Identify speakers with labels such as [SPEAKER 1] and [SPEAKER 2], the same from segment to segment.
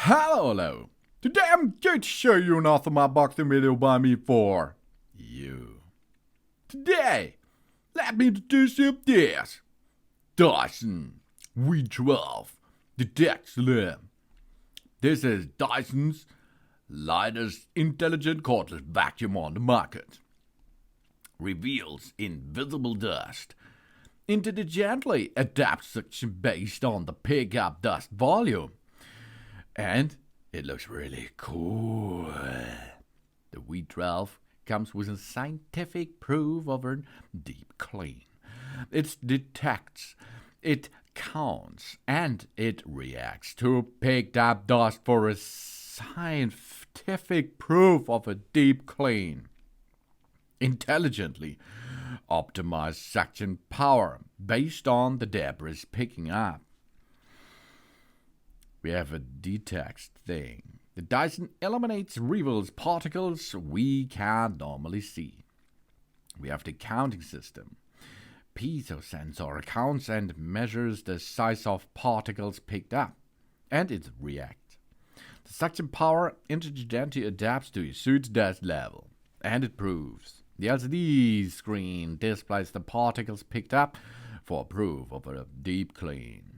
[SPEAKER 1] Hello. Today I'm going to show you an awesome unboxing video by me for you. Today, let me introduce you to this Dyson V12 Detect Slim. This is Dyson's lightest intelligent cordless vacuum on the market. Reveals invisible dust intelligently adapts suction based on the pickup dust volume. And it looks really cool. The V12 comes with a scientific proof of a deep clean. It detects, it counts, and it reacts to picked up dust for a scientific proof of a deep clean. Intelligently optimized suction power based on the debris picking up. We have a detect thing. The Dyson illuminates reveals particles we can't normally see. We have the counting system. Piezo sensor counts and measures the size of particles picked up, and it reacts. The suction power intelligently adapts to your suit's dust level, and it proves. The LCD screen displays the particles picked up for proof of a deep clean.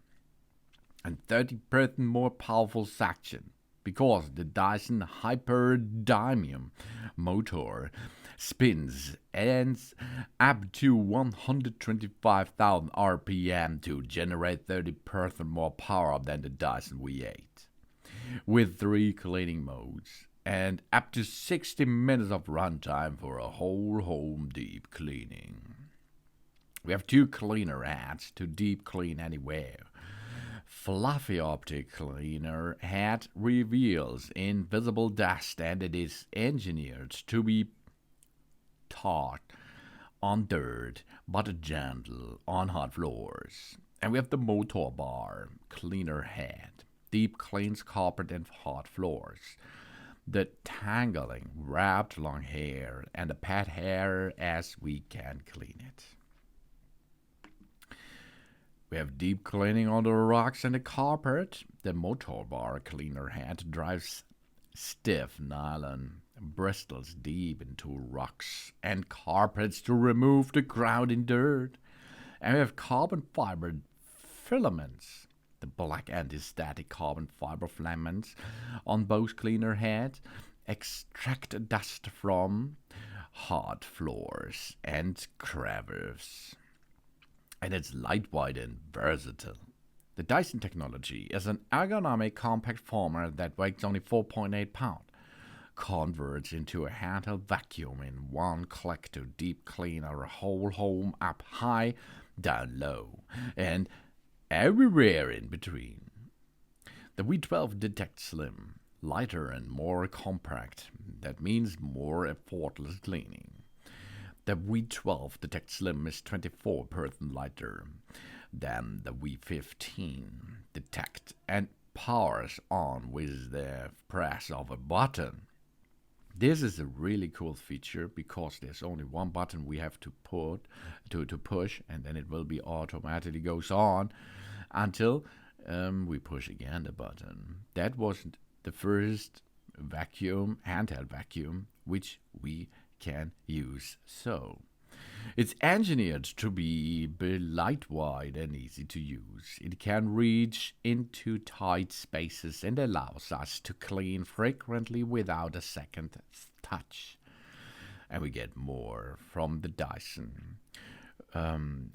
[SPEAKER 1] And 30% more powerful suction because the Dyson hyperdynamium motor spins and up to 125,000 RPM to generate 30% more power than the Dyson V8, with 3 cleaning modes and up to 60 minutes of runtime for a whole home deep cleaning. We have 2 cleaner heads to deep clean anywhere. Fluffy optic cleaner head reveals invisible dust, and it is engineered to be taut on dirt but gentle on hot floors. And we have the motor bar cleaner head, deep cleans carpet and hot floors. The tangling wrapped long hair and the pet hair as we can clean it. We have deep cleaning on the rocks and the carpet. The motor bar cleaner head drives stiff nylon bristles deep into rocks and carpets to remove the crowding dirt. And we have carbon fiber filaments, the black anti-static carbon fiber filaments on both cleaner heads extract dust from hard floors and crevices. And it's lightweight and versatile. The Dyson technology is an ergonomic compact format that weighs only 4.8 pounds, converts into a handheld vacuum in one click to deep clean our whole home up high, down low, and everywhere in between. The V12 Detect Slim, lighter and more compact. That means more effortless cleaning. The V12 Detect Slim is 24% lighter than the V15 Detect and powers on with the press of a button. This is a really cool feature because there's only one button we have to push, and then it will be automatically goes on until we push again the button. That was the first handheld vacuum, which we can use so. It's engineered to be lightweight and easy to use. It can reach into tight spaces and allows us to clean frequently without a second touch. And we get more from the Dyson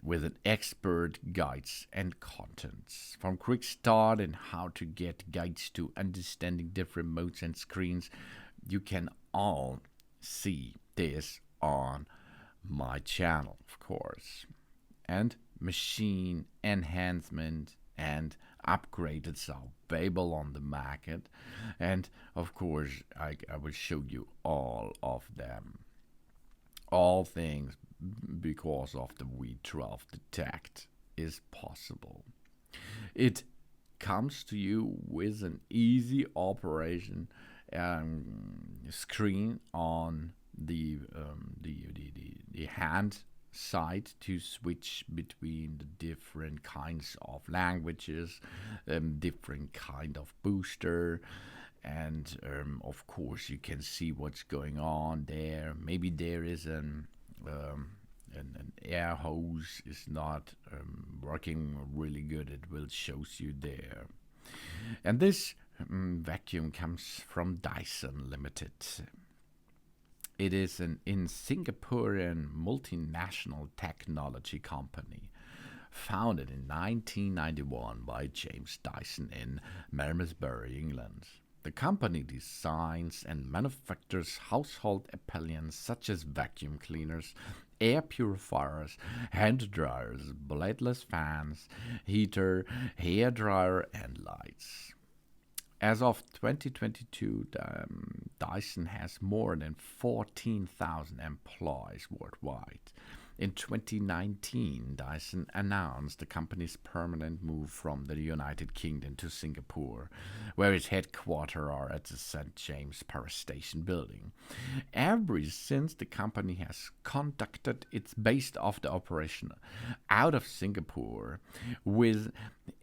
[SPEAKER 1] with an expert guides and contents. From quick start and how to get guides to understanding different modes and screens, you can all see this on my channel, of course. And machine enhancement and upgraded are available on the market. And of course, I will show you all of them. All things because of the V12 Detect is possible. It comes to you with an easy operation screen on the hand site to switch between the different kinds of languages, different kind of booster, and of course you can see what's going on there. Maybe there is an air hose is not working really good. It will shows you there. And this vacuum comes from Dyson Limited. It is an in Singaporean multinational technology company founded in 1991 by James Dyson in Malmesbury, England. The company designs and manufactures household appliances such as vacuum cleaners, air purifiers, hand dryers, bladeless fans, heater, hair dryer, and lights. As of 2022, Dyson has more than 14,000 employees worldwide. In 2019, Dyson announced the company's permanent move from the United Kingdom to Singapore, where its headquarters are at the St. James Power Station building. Ever since, the company has conducted its based of the operation out of Singapore, with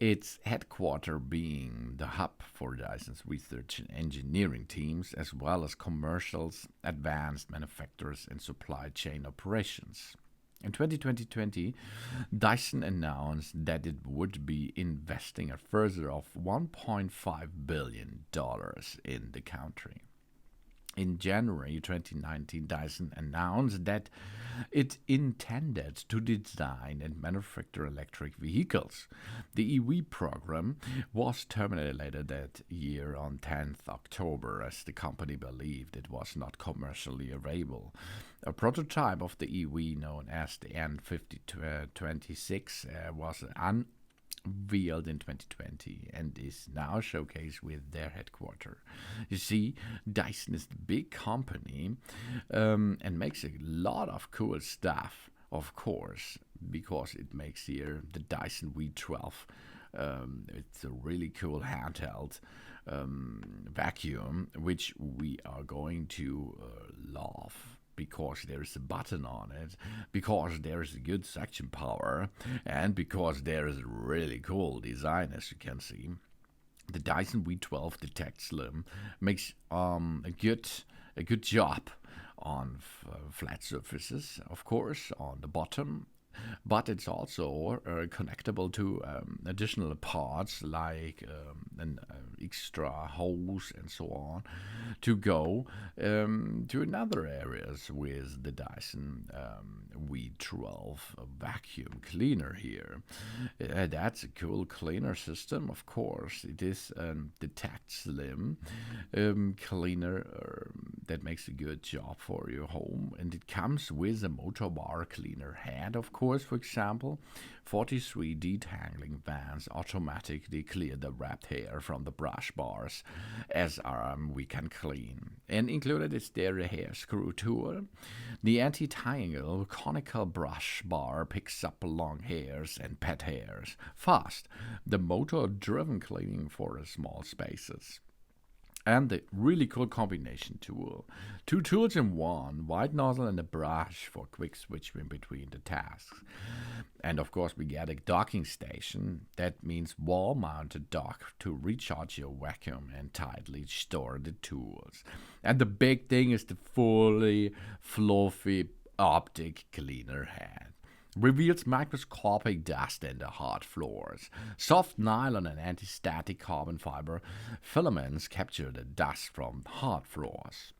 [SPEAKER 1] its headquarters being the hub for Dyson's research and engineering teams, as well as commercials, advanced manufacturers, and supply chain operations. In 2020, Dyson announced that it would be investing a further of $1.5 billion in the country. In January 2019, Dyson announced that it intended to design and manufacture electric vehicles. The EV program was terminated later that year on 10th October as the company believed it was not commercially available. A prototype of the EV known as the N5026 was unveiled in 2020 and is now showcased with their headquarters. You see, Dyson is the big company and makes a lot of cool stuff, of course, because it makes here the Dyson V12. It's a really cool handheld vacuum, which we are going to love, because there's a button on it, because there's a good suction power, and because there is a really cool design, as you can see. The Dyson V12 Detect Slim makes a good job on flat surfaces, of course, on the bottom, but it's also connectable to additional parts like an extra hose and so on to go to another areas with the Dyson V12 vacuum cleaner here. That's a cool cleaner system, of course. It is a Detect Slim cleaner that makes a good job for your home, and it comes with a motor bar cleaner head, of course. For example, 43 detangling vans automatically clear the wrapped hair from the brush bars as we can clean. And included is their hair screw tool. The anti-tangle conical brush bar picks up long hairs and pet hairs fast. The motor-driven cleaning for small spaces. And the really cool combination tool. 2 tools in one, white nozzle and a brush for quick switching between the tasks. And of course we get a docking station. That means wall-mounted dock to recharge your vacuum and tightly store the tools. And the big thing is the fully fluffy optic cleaner head. Reveals microscopic dust in the hard floors. Soft nylon and anti-static carbon fiber filaments capture the dust from hard floors.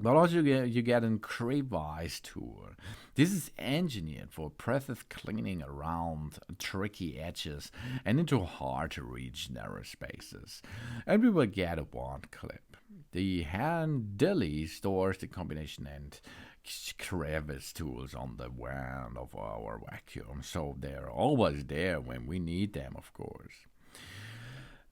[SPEAKER 1] But also you get a creep-wise tool. This is engineered for precise cleaning around tricky edges and into hard-to-reach narrow spaces. And we will get a wand clip. The handily stores the combination and crevice tools on the wand of our vacuum, so they're always there when we need them, of course.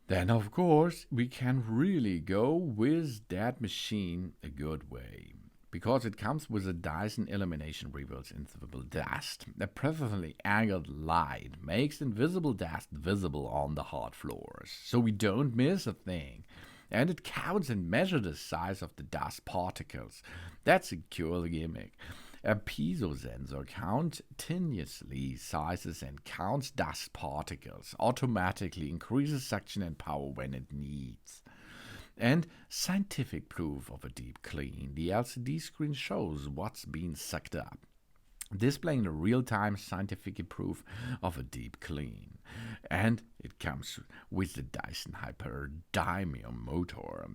[SPEAKER 1] Then, of course, we can really go with that machine a good way, because it comes with a Dyson illumination reveals invisible dust. A perfectly angled light makes invisible dust visible on the hard floors, so we don't miss a thing. And it counts and measures the size of the dust particles. That's a cool gimmick. A Piezo sensor continuously sizes and counts dust particles, automatically increases suction and power when it needs. And scientific proof of a deep clean. The LCD screen shows what's being sucked up, displaying the real-time scientific proof of a deep clean. And it comes with the Dyson Hyperdynamo motor.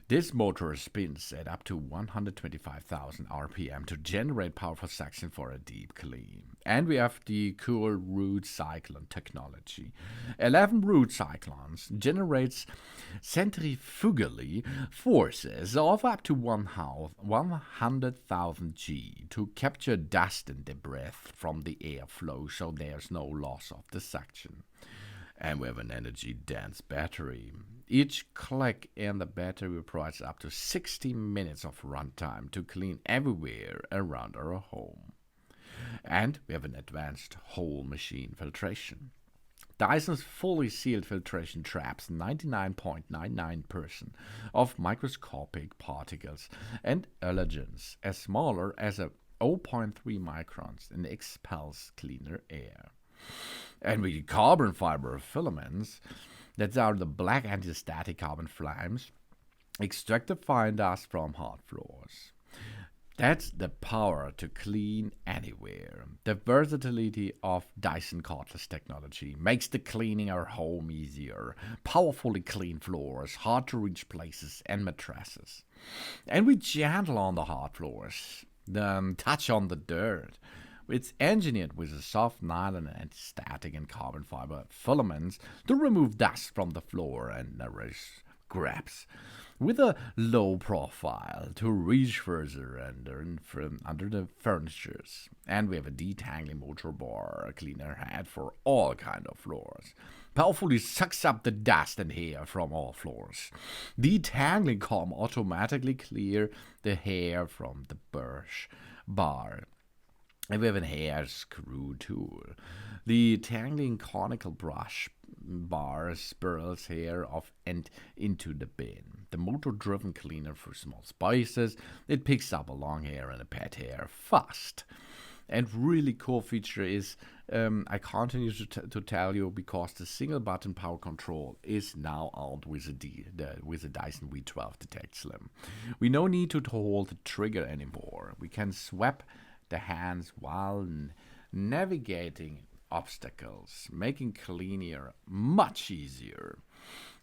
[SPEAKER 1] This motor spins at up to 125,000 RPM to generate powerful suction for a deep clean. And we have the cool root cyclone technology. 11 root cyclones generates centrifugally forces of up to 100,000 G to capture dust and debris from the airflow, so there's no loss of the suction. And we have an energy-dense battery. Each click in the battery provides up to 60 minutes of runtime to clean everywhere around our home. And we have an advanced whole machine filtration. Dyson's fully sealed filtration traps 99.99% of microscopic particles and allergens as smaller as a 0.3 microns and expels cleaner air. And with carbon fiber filaments, that are the black anti-static carbon flames, extract the fine dust from hard floors. That's the power to clean anywhere. The versatility of Dyson cordless technology makes the cleaning our home easier. Powerfully clean floors, hard to reach places, and mattresses. And we gentle on the hard floors, touch on the dirt. It's engineered with a soft nylon anti-static and carbon fiber filaments to remove dust from the floor and nourish grabs. With a low profile to reach further under the furnitures. And we have a detangling motor bar, a cleaner head for all kind of floors. Powerfully sucks up the dust and hair from all floors. Detangling comb automatically clear the hair from the brush bar. And we have a hair screw tool. The tangling conical brush bar spirals hair off and into the bin. The motor-driven cleaner for small spaces. It picks up a long hair and a pet hair fast. And really cool feature is, I continue to tell you, because the single button power control is now out with the Dyson V12 Detect Slim. We no need to hold the trigger anymore. We can swap the hands while navigating obstacles, making cleaning much easier.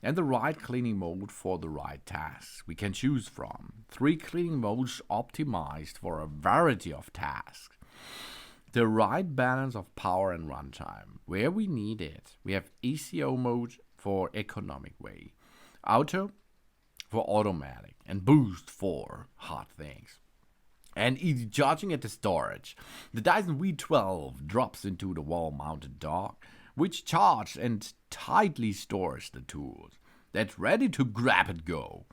[SPEAKER 1] And the right cleaning mode for the right tasks we can choose from. 3 cleaning modes optimized for a variety of tasks. The right balance of power and runtime, where we need it. We have ECO mode for economic way, auto for automatic, and boost for hard things. And easy charging at the storage. The Dyson V12 drops into the wall-mounted dock, which charges and tightly stores the tools. That's ready to grab and go.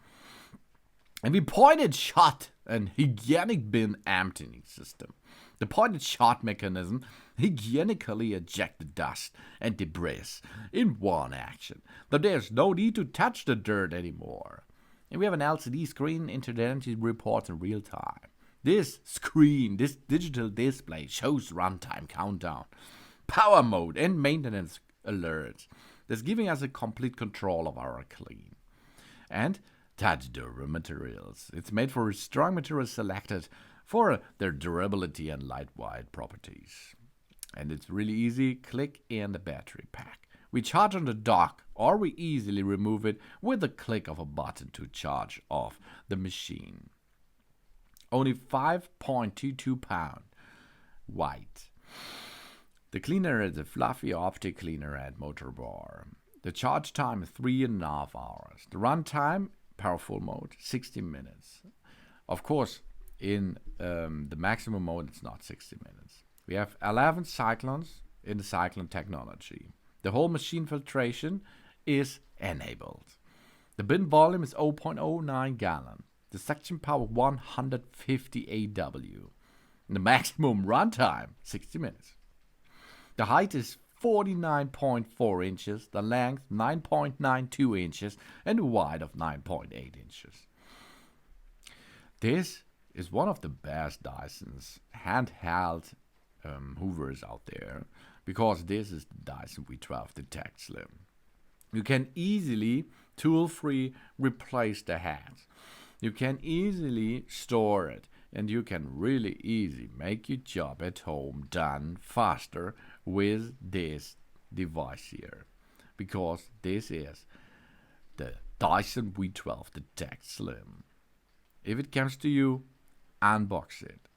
[SPEAKER 1] And we pointed shot and hygienic bin emptying system. The pointed shot mechanism hygienically ejects the dust and debris in one action, but there's no need to touch the dirt anymore. And we have an LCD screen, internet reports in real time. This screen, this digital display shows runtime countdown, power mode, and maintenance alerts. That's giving us a complete control of our clean. And touch durable materials. It's made for strong materials selected for their durability and lightweight properties. And it's really easy. Click in the battery pack. We charge on the dock, or we easily remove it with the click of a button to charge off the machine. Only 5.22 pound white. The cleaner is a fluffy optic cleaner and motor bar. The charge time is 3.5 hours. The run time, powerful mode, 60 minutes. Of course, in the maximum mode, it's not 60 minutes. We have 11 cyclones in the cyclone technology. The whole machine filtration is enabled. The bin volume is 0.09 gallon. The suction power 150 AW. And the maximum runtime 60 minutes. The height is 49.4 inches, the length 9.92 inches, and the width of 9.8 inches. This is one of the best Dyson's handheld hoovers out there, because this is the Dyson V12 Detect Slim. You can easily, tool-free, replace the heads. You can easily store it, and you can really easy make your job at home done faster with this device here, because this is the Dyson V12 Detect Slim. If it comes to you, unbox it.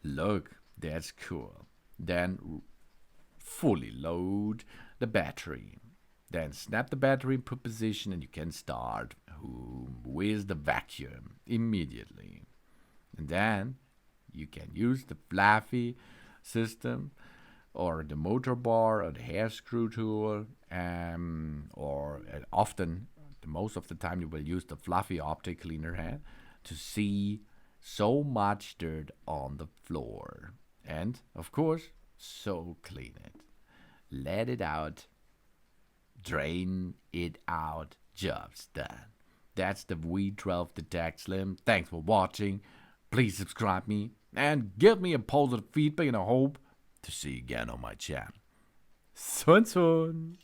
[SPEAKER 1] Look, that's cool. Then fully load the battery. Then snap the battery into position and you can start with the vacuum immediately. And then you can use the fluffy system or the motor bar or the hair screw tool, or often, most of the time, you will use the fluffy optic cleaner head to see so much dirt on the floor. And, of course, so clean it. Let it out. Drain it out. Job's done. That's the V12 Detect Slim. Thanks for watching. Please subscribe me and give me a positive feedback, and I hope to see you again on my channel. Soon.